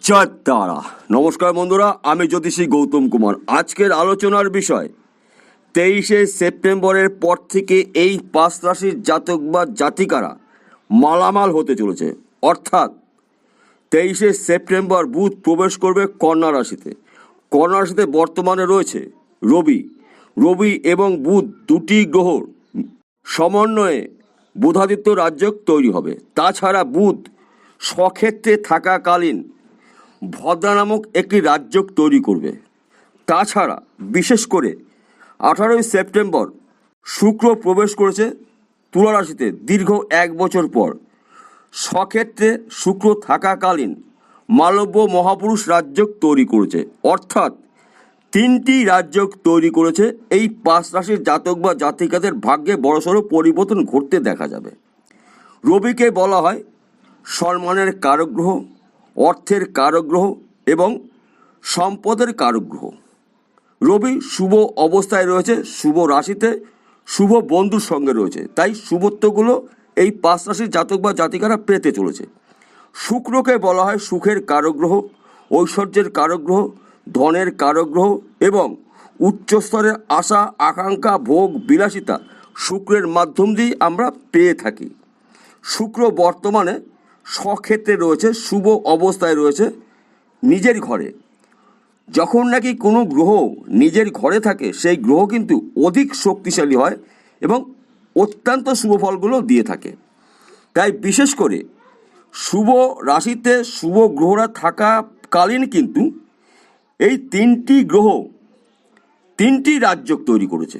জয় তারা। নমস্কার বন্ধুরা, আমি জ্যোতিষী গৌতম কুমার। আজকের আলোচনার বিষয় 23শে সেপ্টেম্বরের পর থেকে এই 5 রাশির জাতক বা জাতিকারা মালামাল হতে চলেছে। অর্থাৎ 23শে সেপ্টেম্বর বুধ প্রবেশ করবে কন্যা রাশিতে। কন্যা রাশিতে বর্তমানে রয়েছে রবি এবং বুধ, দুটি গ্রহর সমন্বয়ে বুধাদিত্য রাজযোগ তৈরি হবে। তাছাড়া বুধ স্বক্ষেত্রে থাকাকালীন ভদ্রা নামক একটি রাজযোগ তৈরি করবে। তাছাড়া বিশেষ করে 18ই সেপ্টেম্বর শুক্র প্রবেশ করেছে তুলা রাশিতে দীর্ঘ 1 বছর পর। স্বক্ষেত্রে শুক্র থাকাকালীন মালব্য মহাপুরুষ রাজযোগ তৈরি করেছে। অর্থাৎ 3টি রাজযোগ তৈরি করেছে। এই 5 রাশির জাতক বা জাতিকাদের ভাগ্যে বড়সড় পরিবর্তন ঘটতে দেখা যাবে। রবিকে বলা হয় সম্মানের কারক গ্রহ, অর্থের কারক গ্রহ এবং সম্পদের কারক গ্রহ। রবি শুভ অবস্থায় রয়েছে, শুভ রাশিতে, শুভ বন্ধুর সঙ্গে রয়েছে। তাই শুভত্বগুলো এই 5 রাশির জাতক বা জাতিকারা পেতে চলেছে। শুক্রকে বলা হয় সুখের কারক গ্রহ, ঐশ্বর্যের কারক গ্রহ, ধনের কারক গ্রহ এবং উচ্চস্তরের আশা আকাঙ্ক্ষা ভোগ বিলাসিতা শুক্রের মাধ্যম দিয়ে আমরা পেয়ে থাকি। শুক্র বর্তমানে স্বক্ষেত্রে রয়েছে, শুভ অবস্থায় রয়েছে নিজের ঘরে। যখন নাকি কোনো গ্রহ নিজের ঘরে থাকে সেই গ্রহ কিন্তু অধিক শক্তিশালী হয় এবং অত্যন্ত শুভ ফলগুলো দিয়ে থাকে। তাই বিশেষ করে শুভ রাশিতে শুভ গ্রহরা থাকাকালীন কিন্তু এই 3টি গ্রহ 3টি রাজযোগ তৈরি করেছে।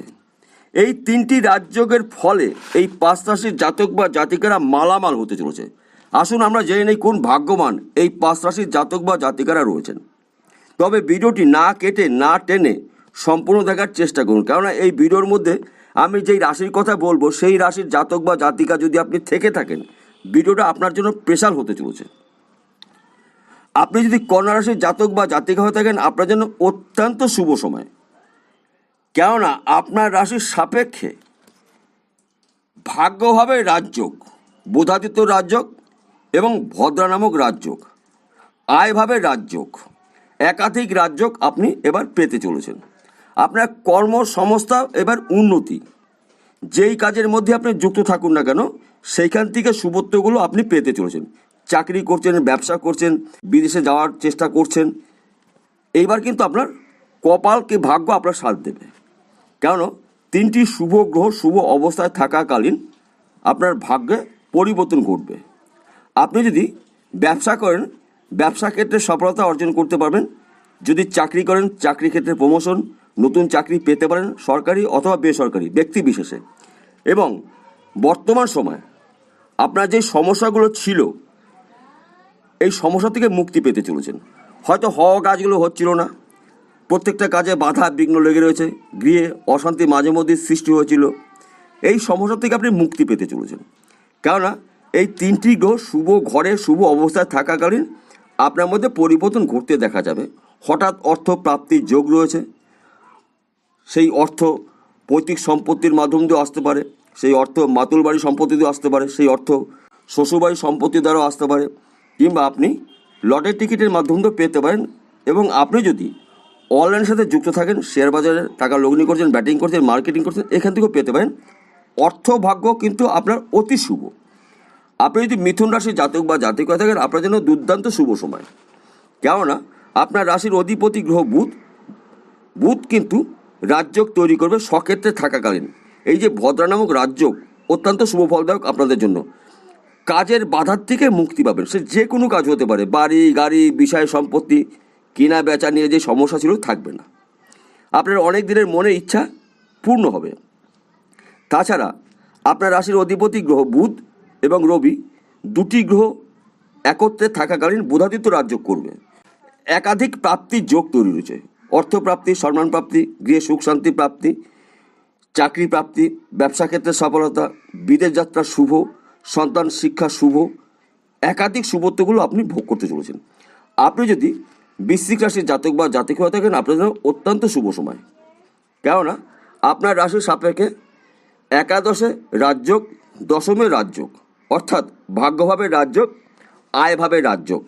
এই 3টি রাজযোগের ফলে এই 5 রাশির জাতক বা জাতিকারা মালামাল হতে চলেছে। আসুন আমরা জেনে নেই কোন ভাগ্যবান এই 5 রাশির জাতক বা জাতিকারা রয়েছেন। তবে ভিডিওটি না কেটে না টেনে সম্পূর্ণ দেখার চেষ্টা করুন, কেননা এই ভিডিওর মধ্যে আমি যেই রাশির কথা বলবো সেই রাশির জাতক বা জাতিকা যদি আপনি থেকে থাকেন, ভিডিওটা আপনার জন্য স্পেশাল হতে চলেছে। আপনি যদি কন্যা রাশির জাতক বা জাতিকা হয়ে থাকেন, আপনার জন্য অত্যন্ত শুভ সময়, কেননা আপনার রাশির সাপেক্ষে ভাগ্যভাবে রাজযোগ, বুধাদিত্য রাজযোগ এবং ভদ্রা নামক রাজযোগ, আয়ভাবে রাজযোগ, একাধিক রাজযোগ আপনি এবার পেতে চলেছেন। আপনার কর্মসংস্থা এবার উন্নতি, যেই কাজের মধ্যে আপনি যুক্ত থাকুন না কেন সেইখান থেকে শুভত্বগুলো আপনি পেতে চলেছেন। চাকরি করছেন, ব্যবসা করছেন, বিদেশে যাওয়ার চেষ্টা করছেন, এইবার কিন্তু আপনার কপালকে ভাগ্য আপনার সাথ দেবে। কেন 3টি শুভ গ্রহ শুভ অবস্থায় থাকাকালীন আপনার ভাগ্যে পরিবর্তন ঘটবে। আপনি যদি ব্যবসা করেন, ব্যবসা ক্ষেত্রে সফলতা অর্জন করতে পারবেন। যদি চাকরি করেন, চাকরি ক্ষেত্রে প্রমোশন, নতুন চাকরি পেতে পারেন, সরকারি অথবা বেসরকারি ব্যক্তি বিশেষে। এবং বর্তমান সময় আপনার যে সমস্যাগুলো ছিল এই সমস্যা থেকে মুক্তি পেতে চলেছেন। হয়তো হওয়া কাজগুলো হচ্ছিল না, প্রত্যেকটা কাজে বাধা বিঘ্ন লেগে রয়েছে, গৃহে অশান্তি মাঝে মধ্যে সৃষ্টি হয়েছিল, এই সমস্যা থেকে আপনি মুক্তি পেতে চলেছেন। কেননা এই 3টি গ্রহ শুভ ঘরে শুভ অবস্থায় থাকাকালীন আপনার মধ্যে পরিবর্তন ঘটতে দেখা যাবে। হঠাৎ অর্থ প্রাপ্তির যোগ রয়েছে। সেই অর্থ পৈতৃক সম্পত্তির মাধ্যম দিয়ে আসতে পারে, সেই অর্থ মাতুল বাড়ির সম্পত্তি দিয়ে আসতে পারে, সেই অর্থ শ্বশুরবাড়ির সম্পত্তি দ্বারাও আসতে পারে, কিংবা আপনি লটের টিকিটের মাধ্যম দিয়ে পেতে পারেন। এবং আপনি যদি অনলাইনের সাথে যুক্ত থাকেন, শেয়ার বাজারে টাকা লগ্নি করছেন, ব্যাটিং করছেন, মার্কেটিং করছেন, এখান থেকেও পেতে পারেন। অর্থ ভাগ্য কিন্তু আপনার অতি শুভ। আপনি যদি মিথুন রাশির জাতক বা জাতিকা থাকেন, আপনার জন্য দুর্দান্ত শুভ সময়, কেননা আপনার রাশির অধিপতি গ্রহ বুধ কিন্তু রাজযোগ তৈরি করবে স্বক্ষেত্রে থাকাকালীন। এই যে ভদ্রা নামক রাজযোগ অত্যন্ত শুভ ফলদায়ক আপনাদের জন্য। কাজের বাধার থেকে মুক্তি পাবেন, সে যে কোনো কাজ হতে পারে, বাড়ি গাড়ি বিষয় সম্পত্তি কেনা বেচা নিয়ে যে সমস্যা ছিল থাকবে না, আপনার অনেক দিনের মনের ইচ্ছা পূর্ণ হবে। তাছাড়া আপনার রাশির অধিপতি গ্রহ বুধ এবং রবি, দুটি গ্রহ একত্রে থাকাকালীন বুধাদিত্য রাজযোগ করবে। একাধিক প্রাপ্তির যোগ তৈরি রয়েছে, অর্থপ্রাপ্তি, সম্মান প্রাপ্তি, গৃহে সুখ শান্তি প্রাপ্তি, চাকরি প্রাপ্তি, ব্যবসা ক্ষেত্রে সফলতা, বিদেশ যাত্রা শুভ, সন্তান শিক্ষা শুভ, একাধিক শুভত্বগুলো আপনি ভোগ করতে চলেছেন। আপনি যদি বৃশ্চিক রাশির জাতক বা জাতিকা হয়ে থাকেন, আপনার জন্য অত্যন্ত শুভ সময়, কেননা আপনার রাশির সাপেক্ষে একাদশে রাজযোগ, দশমে রাজযোগ, অর্থাৎ ভাগ্যভাবে রাজযোগ, আয়ভাবে রাজযোগ,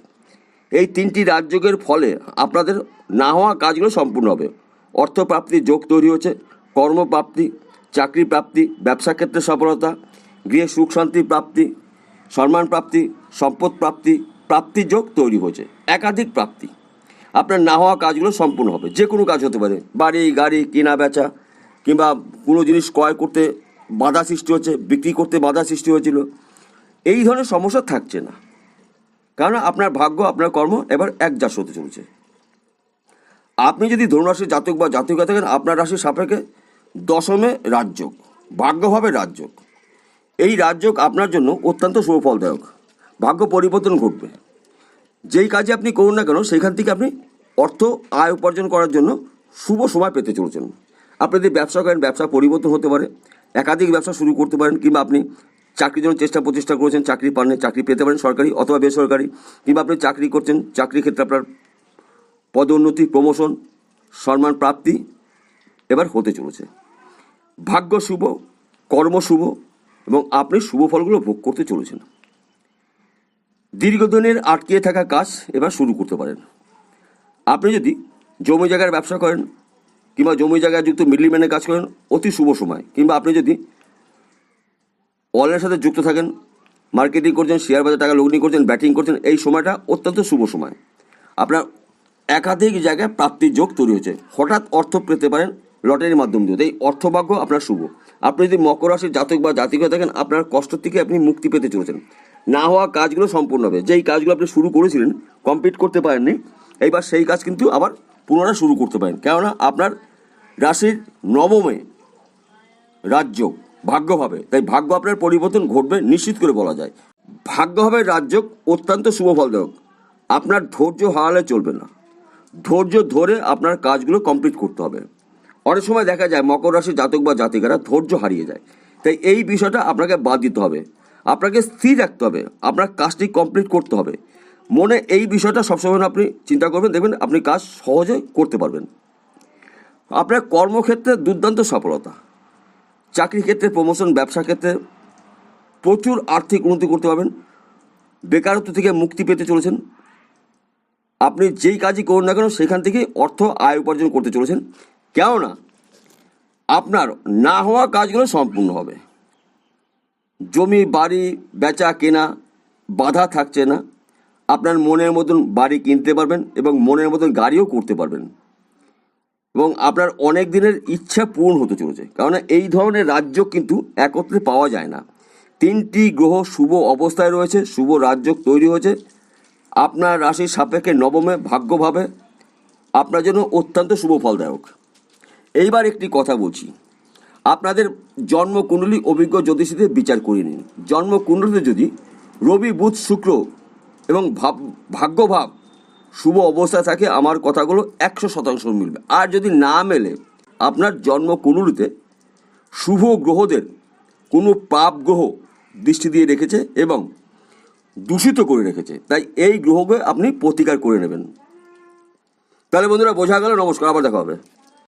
এই 3টি রাজযোগের ফলে আপনাদের না হওয়া কাজগুলো সম্পূর্ণ হবে। অর্থপ্রাপ্তির যোগ তৈরি হচ্ছে, কর্মপ্রাপ্তি, চাকরি প্রাপ্তি, ব্যবসা ক্ষেত্রে সফলতা, গৃহে সুখ শান্তি প্রাপ্তি, সম্মান প্রাপ্তি, সম্পদ প্রাপ্তি, প্রাপ্তির যোগ তৈরি হয়েছে। একাধিক প্রাপ্তি, আপনার না হওয়া কাজগুলো সম্পূর্ণ হবে। যে কোনো কাজ হতে পারে, বাড়ি গাড়ি কেনা বেচা, কিংবা কোনো জিনিস ক্রয় করতে বাধা সৃষ্টি হচ্ছে, বিক্রি করতে বাধা সৃষ্টি হয়েছিল, এই ধরনের সমস্যা থাকছে না। কারণ আপনার ভাগ্য, আপনার কর্ম এবার একজাস হতে চলছে। আপনি যদি ধনুরাশির জাতক বা জাতিকা থাকেন, আপনার রাশির সাপেক্ষে 10মে রাজযোগ, ভাগ্যভাবে রাজযোগ। এই রাজযোগ আপনার জন্য অত্যন্ত শুভফলদায়ক। ভাগ্য পরিবর্তন ঘটবে। যেই কাজে আপনি করুন না কেন, সেইখান থেকে আপনি অর্থ আয় উপার্জন করার জন্য শুভ সময় পেতে চলেছেন। আপনি যদি ব্যবসা করেন, ব্যবসা পরিবর্তন হতে পারে, একাধিক ব্যবসা শুরু করতে পারেন, কিংবা আপনি চাকরির জন্য প্রচেষ্টা করেছেন, চাকরি পাননি, চাকরি পেতে পারেন সরকারি অথবা বেসরকারি, কিংবা আপনি চাকরি করছেন, চাকরির ক্ষেত্রে আপনার পদোন্নতি, প্রমোশন, সম্মান প্রাপ্তি এবার হতে চলেছে। ভাগ্য শুভ, কর্ম শুভ, এবং আপনি শুভ ফলগুলো ভোগ করতে চলেছেন। দীর্ঘদিনের আটকিয়ে থাকা কাজ এবার শুরু করতে পারেন। আপনি যদি জমি জায়গার ব্যবসা করেন, কিংবা জমি জায়গায় যুক্ত মিডলম্যানের কাজ করেন, অতি শুভ সময়। কিংবা আপনি যদি অনলাইনের সাথে যুক্ত থাকেন, মার্কেটিং করছেন, শেয়ার বাজার টাকা লগ্নি করছেন, ব্যাটিং করছেন, এই সময়টা অত্যন্ত শুভ সময়। আপনার একাধিক জায়গায় প্রাপ্তির যোগ তৈরি হয়েছে। হঠাৎ অর্থ পেতে পারেন লটারির মাধ্যম দিয়ে। এই অর্থভাগ্য আপনার শুভ। আপনি যদি মকর রাশির জাতক বা জাতিকা থাকেন, আপনার কষ্ট থেকে আপনি মুক্তি পেতে চলেছেন। না হওয়া কাজগুলো সম্পূর্ণ হবে। যেই কাজগুলো আপনি শুরু করেছিলেন, কমপ্লিট করতে পারেননি, এইবার সেই কাজ কিন্তু আবার পুনরায় শুরু করতে পারেন। কেননা আপনার রাশির 9মে রাজযোগ ভাগ্যভাবে, তাই ভাগ্য আপনার পরিবর্তন ঘটবে নিশ্চিত করে বলা যায়। ভাগ্যভাবে রাজযোগ অত্যন্ত শুভ ফলদায়ক। আপনার ধৈর্য হারালে চলবে না। ধৈর্য ধরে আপনার কাজগুলো কমপ্লিট করতে হবে। অনেক সময় দেখা যায় মকর রাশির জাতক বা জাতিকারা ধৈর্য হারিয়ে যায়। তাই এই বিষয়টা আপনাকে বাদ দিতে হবে। আপনাকে স্থির রাখতে হবে, আপনার কাজটি কমপ্লিট করতে হবে। মনে এই বিষয়টা সবসময় আপনি চিন্তা করবেন, দেখবেন আপনি কাজ সহজে করতে পারবেন। আপনার কর্মক্ষেত্রে দুর্দান্ত সফলতা, চাকরি ক্ষেত্রে প্রমোশন, ব্যবসা ক্ষেত্রে প্রচুর আর্থিক উন্নতি করতে পারবেন। বেকারত্ব থেকে মুক্তি পেতে চলেছেন। আপনি যেই কাজই করুন না কেন, সেখান থেকে অর্থ আয় উপার্জন করতে চলেছেন। কেননা আপনার না হওয়া কাজগুলো সম্পূর্ণ হবে। জমি বাড়ি বেচা কেনা বাধা থাকছে না। আপনার মনের মতন বাড়ি কিনতে পারবেন এবং মনের মতন গাড়িও করতে পারবেন, এবং আপনার অনেক দিনের ইচ্ছা পূরণ হতে চলেছে। কারণ এই ধরনের রাজযোগ কিন্তু একত্রে পাওয়া যায় না। 3টি গ্রহ শুভ অবস্থায় রয়েছে, শুভ রাজযোগ তৈরি হয়েছে। আপনার রাশির সাপেক্ষে 9মে ভাগ্যভাবে আপনার জন্য অত্যন্ত শুভ ফলদায়ক। এইবার একটি কথা বলছি, আপনাদের জন্মকুণ্ডলী অভিজ্ঞ জ্যোতিষীদের বিচার করে নিন। জন্মকুণ্ডলীতে যদি রবি বুধ শুক্র এবং ভাগ্যভাব শুভ অবস্থায় থাকে, আমার কথাগুলো 100% মিলবে। আর যদি না মেলে, আপনার জন্মকুণ্ডলীতে শুভ গ্রহদের কোনো পাপ গ্রহ দৃষ্টি দিয়ে রেখেছে এবং দূষিত করে রেখেছে, তাই এই গ্রহকে আপনি প্রতিকার করে নেবেন। তাহলে বন্ধুরা বোঝা গেল। নমস্কার, আবার দেখা হবে।